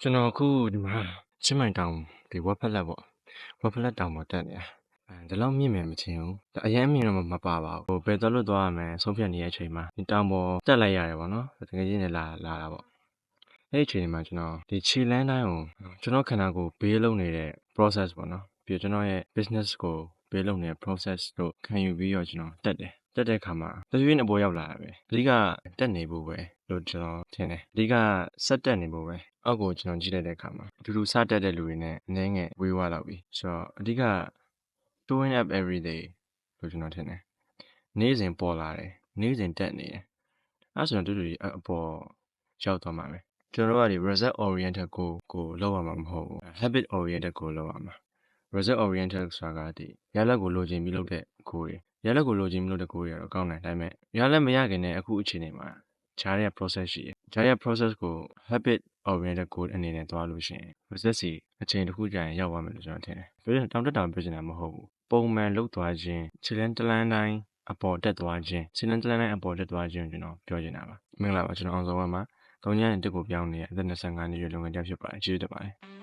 ကျွန်တော်အခုဒီမှာချင်းမိုင်တောင်ဒီဝက်ဖက်လက်ပေါ့ဝက်ဖက်လက်တောင်ပေါ်တက်နေတာဒီလောက်မြင့်မယ်မထင်ဘူးအရင်မြင့်တော့မပါပါဘူးဘယ်တော့လွတ်သွားရမယ်ဆုံးဖြတ်နေတဲ့အချိန်မှာဒီတောင်ပေါ်တက်လိုက်ရတယ်ပေါ့နော်တကယ်ကြီးနေလာတာပေါ့အဲ့ဒီအချိန်မှာကျွန်တော်ဒီခြေလမ်းတိုင်းကိုကျွန်တော်ခန္ဓာကိုယ်ဘေးလုံးနေတဲ့ process ပေါ့နော်ပြီးတော့ကျွန်တော်ရဲ့ business ကိုဘေးလုံးနေတဲ့ process တို့ခံယူပြီးတော့ကျွန်တော်တက်တဲ့အခါမှာတရွေ့အပေါ်ရောက်လာတာပဲအဓိကတက်နေဖို့ပဲလို့ကျွန်တော်ထင်တယ်အဓိကဆက်တက်နေဖို့ပဲအောက်ကိုကျွန်တော်ကြည့်လိုက်တဲ့အခါမှာအတူတူစတက်တဲ့လူတွေနဲ့အနည်းငယ်ဝေးသွားတော့ပြီဆိုတော့အဓိက showing up every day လို့ကျွန်တော်ထင်တယ်နေ့စဉ်ပေါ်လာတယ်နေ့စဉ်တက်နေတယ်အဲ့ဆိုတော့တူတူအပေါ်ရောက်သွားမှာပဲကျွန်တော်တို့ကဒီ result oriented ကိုလောက်ရမှာမဟုတ်ဘူး habit oriented ကိုလောက်ရမှာ result oriented ဆိုတာကဒီရလဒ်ကိုလိုချင်ပြီးလုပ်တဲ့ကိုယ်တွေရလဒ်ကိုလိုချင်ပြီးလုပ်တဲ့ကိုယ်တွေကတော့ကောင်းတယ်ဒါပေမဲ့ရလဒ်မရခင်နဲ့အခုအခြေအနေမှာဂျားရဲ့ process ရှိတယ်ဂျားရဲ့ process ကို habit oriented ကိုအနေနဲ့သွားလို့ရှိရင် result စီအချိန်တစ်ခုကြာရင်ရောက်သွားမယ်လို့ကျွန်တော်ထင်တယ်ပြီးတော့တောင်တက်တောင်ပြချင်တာမဟုတ်ဘူးပုံမှန်လုပ်သွားခြင်းခြေလမ်းတစ်လမ်းတိုင်းအပေါ်တက်သွားခြင်းခြေလမ်းတစ်လမ်းတိုင်းအပေါ်တက်သွားခြင်းကိုကျွန်တော်ပြောချင်တာပါမင်္ဂလာပါကျွန်တော်အောင်စောဝမ်းပါ3 ညနေတက်ကိုပြောင်းနေတဲ့အသက်25နှစ်ရွယ်လူငယ်တစ်ယောက်ဖြစ်ပါတယ်ကျေးဇူးတင်ပါတယ်